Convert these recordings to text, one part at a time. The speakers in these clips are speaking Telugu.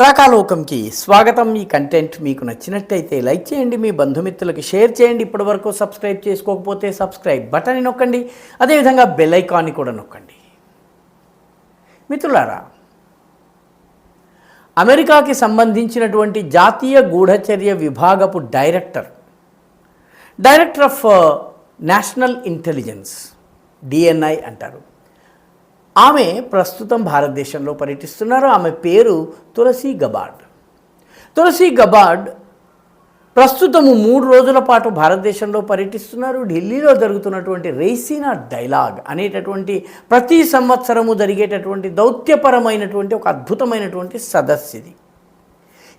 రాకాలోకంకి స్వాగతం. ఈ కంటెంట్ మీకు నచ్చినట్టయితే లైక్ చేయండి, మీ బంధుమిత్రులకి షేర్ చేయండి. ఇప్పటివరకు సబ్స్క్రైబ్ చేసుకోకపోతే సబ్స్క్రైబ్ బటన్ని నొక్కండి, అదేవిధంగా బెల్ ఐకాన్ని కూడా నొక్కండి. మిత్రులారా, అమెరికాకి సంబంధించినటువంటి జాతీయ గూఢచర్య విభాగపు director of national intelligence, DNI అంటారు. ఆమె ప్రస్తుతం భారతదేశంలో పర్యటిస్తున్నారు. ఆమె పేరు తులసి గబార్డ్ ప్రస్తుతము 3 రోజుల పాటు భారతదేశంలో పర్యటిస్తున్నారు. ఢిల్లీలో జరుగుతున్నటువంటి రైసీనా డైలాగ్ అనేటటువంటి ప్రతి సంవత్సరము జరిగేటటువంటి దౌత్యపరమైనటువంటి ఒక అద్భుతమైనటువంటి సదస్సు ఇది.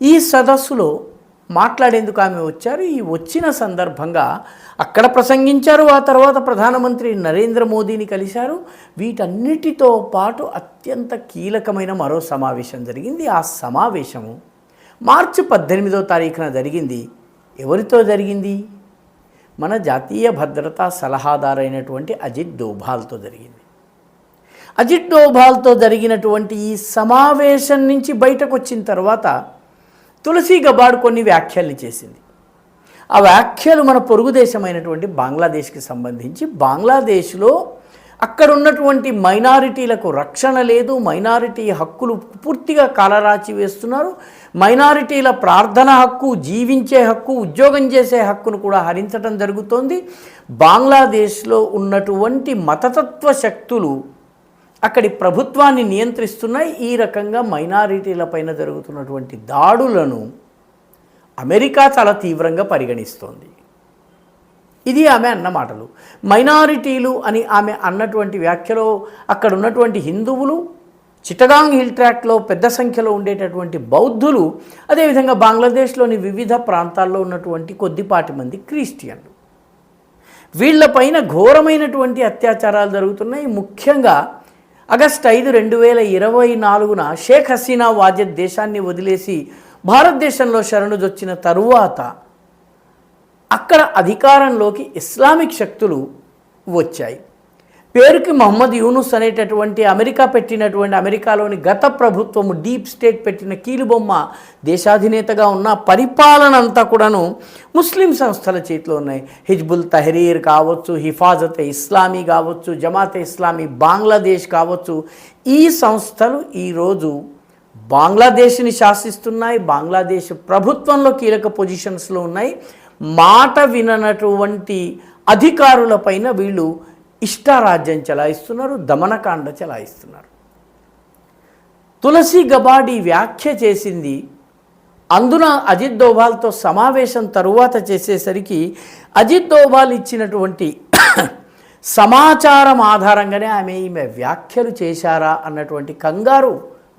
ఈ సదస్సులో మాట్లాడేందుకు ఆమె వచ్చారు. ఈ వచ్చిన సందర్భంగా అక్కడ ప్రసంగించారు. ఆ తర్వాత ప్రధానమంత్రి నరేంద్ర మోదీని కలిశారు. వీటన్నిటితో పాటు అత్యంత కీలకమైన మరో సమావేశం జరిగింది. ఆ సమావేశము మార్చి 18వ తారీఖున జరిగింది. ఎవరితో జరిగింది? మన జాతీయ భద్రతా సలహాదారైనటువంటి అజిత్ డోభాల్తో జరిగింది. అజిత్ డోభాల్తో జరిగినటువంటి ఈ సమావేశం నుంచి బయటకు వచ్చిన తర్వాత తులసి గబార్డ్ కొన్ని వ్యాఖ్యల్ని చేసింది. ఆ వ్యాఖ్యలు మన పొరుగు దేశమైనటువంటి బంగ్లాదేశ్కి సంబంధించి, బంగ్లాదేశ్లో అక్కడ ఉన్నటువంటి మైనారిటీలకు రక్షణ లేదు, మైనారిటీ హక్కులు పూర్తిగా కాలరాచి వేస్తున్నారు, మైనారిటీల ప్రార్థన హక్కు, జీవించే హక్కు, ఉద్యోగం చేసే హక్కును కూడా హరించడం జరుగుతోంది. బంగ్లాదేశ్లో ఉన్నటువంటి మతతత్వ శక్తులు అక్కడి ప్రభుత్వాన్ని నియంత్రిస్తున్నాయి. ఈ రకంగా మైనారిటీలపైన జరుగుతున్నటువంటి దాడులను అమెరికా చాలా తీవ్రంగా పరిగణిస్తోంది. ఇది ఆమె అన్న మాటలు. మైనారిటీలు అని ఆమె అన్నటువంటి వ్యాఖ్యలో అక్కడ ఉన్నటువంటి హిందువులు, చిట్టగాంగ్ హిల్ ట్రాక్లో పెద్ద సంఖ్యలో ఉండేటటువంటి బౌద్ధులు, అదేవిధంగా బంగ్లాదేశ్లోని వివిధ ప్రాంతాల్లో ఉన్నటువంటి కొద్దిపాటి మంది క్రిస్టియన్లు, వీళ్లపైన ఘోరమైనటువంటి అత్యాచారాలు జరుగుతున్నాయి. ముఖ్యంగా ఆగస్టు 5, 2024న షేక్ హసీనా వాజద్ దేశాన్ని వదిలేసి భారతదేశంలో శరణుజొచ్చిన తరువాత అక్కడ అధికారంలోకి ఇస్లామిక్ శక్తులు వచ్చాయి. పేరుకి మహమ్మద్ యూనుస్ అనేటటువంటి అమెరికాలోని గత ప్రభుత్వము డీప్ స్టేట్ పెట్టిన కీలుబొమ్మ దేశాధినేతగా ఉన్న పరిపాలన అంతా కూడాను ముస్లిం సంస్థల చేతిలో ఉన్నాయి. హిజ్బుల్ తహరీర్ కావచ్చు, హిఫాజతే ఇస్లామీ కావచ్చు, జమాతే ఇస్లామీ బంగ్లాదేశ్ కావచ్చు, ఈ సంస్థలు ఈరోజు బంగ్లాదేశ్ని శాసిస్తున్నాయి. బంగ్లాదేశ్ ప్రభుత్వంలో కీలక పొజిషన్స్లో ఉన్నాయి. మాట విననటువంటి అధికారులపైన వీళ్ళు ఇష్టారాజ్యం చెలాయిస్తున్నారు, దమనకాండ చెలాయిస్తున్నారు. తులసి గబార్డ్ ఈ వ్యాఖ్య చేసింది. అందున అజిత్ డోభాల్తో సమావేశం తరువాత చేసేసరికి అజిత్ డోభాల్ ఇచ్చినటువంటి సమాచారం ఆధారంగానే ఈమె వ్యాఖ్యలు చేశారా అన్నటువంటి కంగారు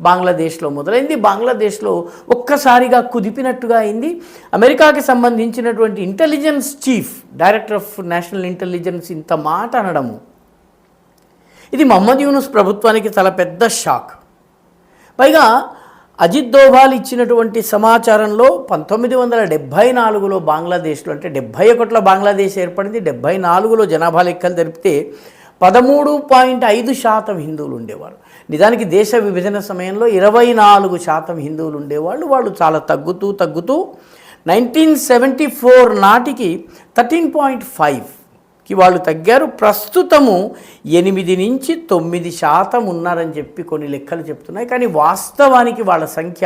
బంగ్లాదేశ్లో మొదలైంది. బంగ్లాదేశ్లో ఒక్కసారిగా కుదిపినట్టుగా అయింది. అమెరికాకి సంబంధించినటువంటి intelligence chief, director of national intelligence ఇంత మాట అనడము, ఇది మహమ్మద్ యూనుస్ ప్రభుత్వానికి చాలా పెద్ద షాక్. పైగా అజిత్ డోభాల్ ఇచ్చినటువంటి సమాచారంలో 1974లో బంగ్లాదేశ్లో, అంటే 71లో బంగ్లాదేశ్ ఏర్పడింది, 74లో జనాభా లెక్కలు జరిపితే 13.5% హిందువులు ఉండేవారు. నిజానికి దేశ విభజన సమయంలో 24% హిందువులు ఉండేవాళ్ళు. వాళ్ళు చాలా తగ్గుతూ 1974 నాటికి 13.5కి వాళ్ళు తగ్గారు. ప్రస్తుతము 8 నుంచి 9% ఉన్నారని చెప్పి కొన్ని లెక్కలు చెప్తున్నాయి. కానీ వాస్తవానికి వాళ్ళ సంఖ్య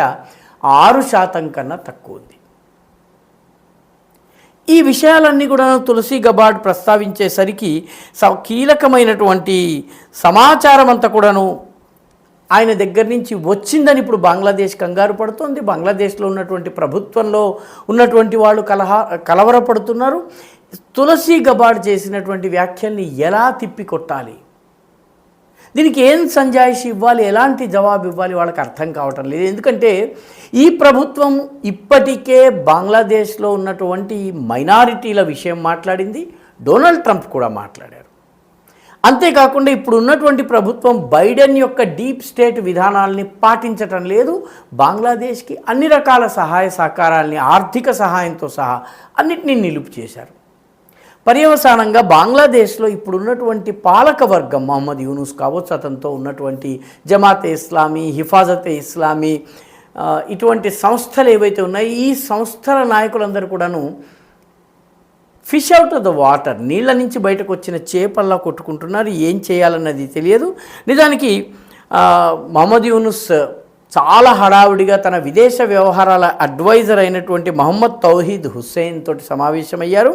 6% కన్నా తక్కువ ఉంది. ఈ విషయాలన్నీ కూడా తులసి గబార్డ్ ప్రస్తావించేసరికి కీలకమైనటువంటి సమాచారం అంతా కూడాను ఆయన దగ్గర నుంచి వచ్చిందని ఇప్పుడు బంగ్లాదేశ్ కంగారు పడుతోంది. బంగ్లాదేశ్లో ఉన్నటువంటి ప్రభుత్వంలో ఉన్నటువంటి వాళ్ళు కలవరపడుతున్నారు. తులసి గబార్డ్ చేసినటువంటి వ్యాఖ్యల్ని ఎలా తిప్పికొట్టాలి, దీనికి ఏం సంజాయిషి ఇవ్వాలి, ఎలాంటి జవాబు ఇవ్వాలి వాళ్ళకి అర్థం కావటం లేదు. ఎందుకంటే ఈ ప్రభుత్వం ఇప్పటికే బంగ్లాదేశ్లో ఉన్నటువంటి మైనారిటీల విషయం మాట్లాడింది, డొనాల్డ్ ట్రంప్ కూడా మాట్లాడారు. అంతేకాకుండా ఇప్పుడు ఉన్నటువంటి ప్రభుత్వం బైడెన్ యొక్క డీప్ స్టేట్ విధానాలని పాటించటం లేదు. బంగ్లాదేశ్కి అన్ని రకాల సహాయ సహకారాలని, ఆర్థిక సహాయంతో సహా అన్నిటినీ నిలుపు చేశారు. పర్యవసానంగా బంగ్లాదేశ్లో ఇప్పుడున్నటువంటి పాలక వర్గం మహమ్మద్ యూనుస్ కావచ్చు, అతనితో ఉన్నటువంటి జమాతే ఇస్లామీ, హిఫాజతే ఇస్లామీ, ఇటువంటి సంస్థలు ఏవైతే ఉన్నాయో ఈ సంస్థల నాయకులందరూ కూడాను fish out of the water, నీళ్ళ నుంచి బయటకు వచ్చిన చేపల్లా కొట్టుకుంటున్నారు. ఏం చేయాలన్నది తెలియదు. నిజానికి మహమ్మద్ యూనుస్ చాలా హడావుడిగా తన విదేశ వ్యవహారాల అడ్వైజర్ అయినటువంటి మహమ్మద్ తౌహీద్ హుస్సేన్ తోటి సమావేశమయ్యారు.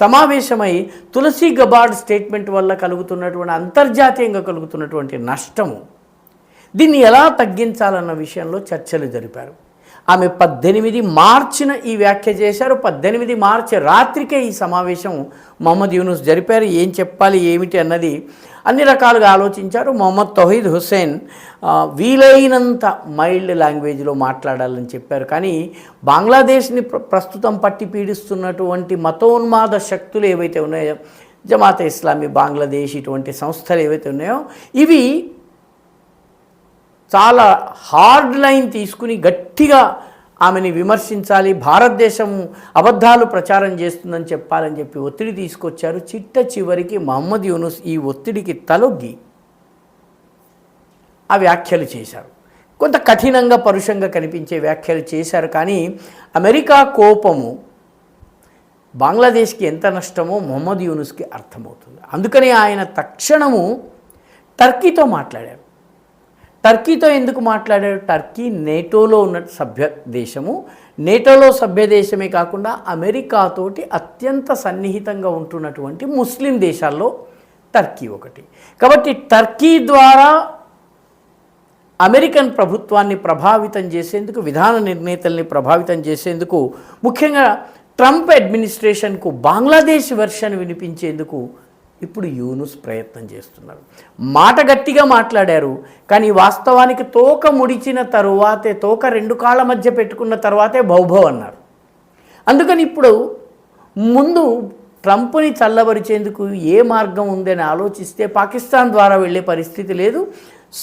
సమావేశమై తులసి గబార్డ్ స్టేట్మెంట్ వల్ల కలుగుతున్నటువంటి అంతర్జాతీయంగా కలుగుతున్నటువంటి నష్టము, దీన్ని ఎలా తగ్గించాలన్న విషయంలో చర్చలు జరిపారు. ఆమె 18 మార్చిన ఈ వ్యాఖ్య చేశారు. 18 మార్చి రాత్రికే ఈ సమావేశం మహమ్మద్ యూనుస్ జరిపారు. ఏం చెప్పాలి ఏమిటి అన్నది అన్ని రకాలుగా ఆలోచించారు. మహమ్మద్ తౌహీద్ హుస్సేన్ వీలైనంత మైల్డ్ లాంగ్వేజ్లో మాట్లాడాలని చెప్పారు. కానీ బంగ్లాదేశ్ని ప్రస్తుతం పట్టి పీడిస్తున్నటువంటి మతోన్మాద శక్తులు ఏవైతే ఉన్నాయో, జమాతే ఇస్లామీ బంగ్లాదేశ్ ఇటువంటి సంస్థలు ఏవైతే ఉన్నాయో, ఇవి చాలా హార్డ్ లైన్ తీసుకుని గట్టిగా ఆమెని విమర్శించాలి, భారతదేశం అబద్ధాలు ప్రచారం చేస్తుందని చెప్పాలని చెప్పి ఒత్తిడి తీసుకొచ్చారు. చివరికి మహమ్మద్ యూనుస్ ఈ ఒత్తిడికి తలొగ్గి ఆ వ్యాఖ్యలు చేశారు. కొంత కఠినంగా పరుషంగా కనిపించే వ్యాఖ్యలు చేశారు. కానీ అమెరికా కోపము బంగ్లాదేశ్కి ఎంత నష్టమో మహమ్మద్ యూనుస్కి అర్థమవుతుంది. అందుకని ఆయన తక్షణము టర్కీతో మాట్లాడారు. టర్కీతో ఎందుకు మాట్లాడారు? టర్కీ నేటోలో ఉన్న సభ్య దేశము. నేటోలో సభ్య దేశమే కాకుండా అమెరికాతోటి అత్యంత సన్నిహితంగా ఉంటున్నటువంటి ముస్లిం దేశాల్లో టర్కీ ఒకటి. కాబట్టి టర్కీ ద్వారా అమెరికన్ ప్రభుత్వాన్ని ప్రభావితం చేసేందుకు, విధాన నిర్ణేతల్ని ప్రభావితం చేసేందుకు, ముఖ్యంగా ట్రంప్ అడ్మినిస్ట్రేషన్కు బంగ్లాదేశ్ వెర్షన్ వినిపించేందుకు ఇప్పుడు యూనుస్ ప్రయత్నం చేస్తున్నారు. మాట గట్టిగా మాట్లాడారు. కానీ వాస్తవానికి తోక ముడిచిన తరువాతే, తోక 2 కాళ్ళ మధ్య పెట్టుకున్న తర్వాతే భౌభవ్ అన్నారు. అందుకని ఇప్పుడు ముందు ట్రంప్ని చల్లబరిచేందుకు ఏ మార్గం ఉందని ఆలోచిస్తే పాకిస్తాన్ ద్వారా వెళ్ళే పరిస్థితి లేదు,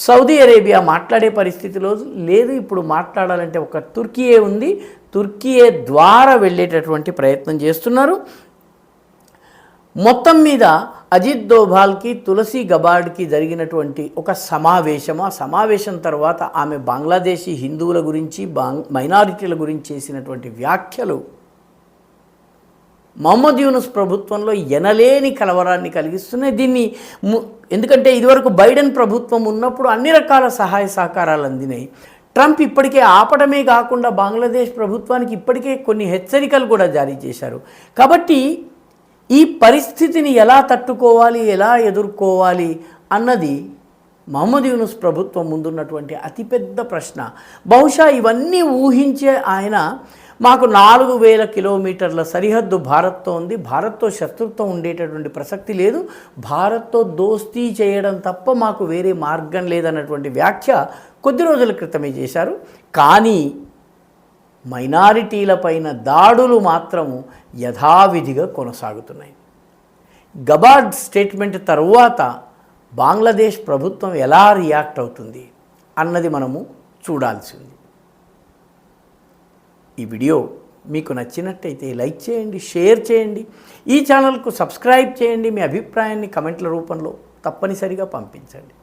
సౌదీ అరేబియా మాట్లాడే పరిస్థితిలో లేదు. ఇప్పుడు మాట్లాడాలంటే ఒక తుర్కీయే ఉంది. తుర్కీయే ద్వారా వెళ్ళేటటువంటి ప్రయత్నం చేస్తున్నారు. మొత్తం మీద అజిత్ దోభాల్కి, తులసి గబార్డ్కి జరిగినటువంటి ఒక సమావేశం, ఆ సమావేశం తర్వాత ఆమె బంగ్లాదేశీ హిందువుల గురించి, మైనారిటీల గురించి చేసినటువంటి వ్యాఖ్యలు మహమ్మద్ యూనుస్ ప్రభుత్వంలో ఎనలేని కలవరాన్ని కలిగిస్తున్నాయి. దీన్ని ఎందుకంటే ఇదివరకు బైడెన్ ప్రభుత్వం ఉన్నప్పుడు అన్ని రకాల సహాయ సహకారాలు అందినాయి. ట్రంప్ ఇప్పటికే ఆపడమే కాకుండా బంగ్లాదేశ్ ప్రభుత్వానికి ఇప్పటికే కొన్ని హెచ్చరికలు కూడా జారీ చేశారు. కాబట్టి ఈ పరిస్థితిని ఎలా తట్టుకోవాలి, ఎలా ఎదుర్కోవాలి అన్నది మహమ్మద్ యూనుస్ ప్రభుత్వం ముందున్నటువంటి అతిపెద్ద ప్రశ్న. బహుశా ఇవన్నీ ఊహించే ఆయన మాకు 4000 కిలోమీటర్ల సరిహద్దు భారత్తో ఉంది, భారత్తో శత్రుత్వం ఉండేటటువంటి ప్రసక్తి లేదు, భారత్తో దోస్తీ చేయడం తప్ప మాకు వేరే మార్గం లేదన్నటువంటి వ్యాఖ్య కొద్ది రోజుల క్రితమే చేశారు. కానీ మైనారిటీలపైన దాడులు మాత్రము యథావిధిగా కొనసాగుతున్నాయి. గబార్డ్ స్టేట్మెంట్ తరువాత బంగ్లాదేశ్ ప్రభుత్వం ఎలా రియాక్ట్ అవుతుంది అన్నది మనము చూడాల్సింది. ఈ వీడియో మీకు నచ్చినట్టయితే లైక్ చేయండి, షేర్ చేయండి, ఈ ఛానల్కు సబ్స్క్రైబ్ చేయండి. మీ అభిప్రాయాన్ని కమెంట్ల రూపంలో తప్పనిసరిగా పంపించండి.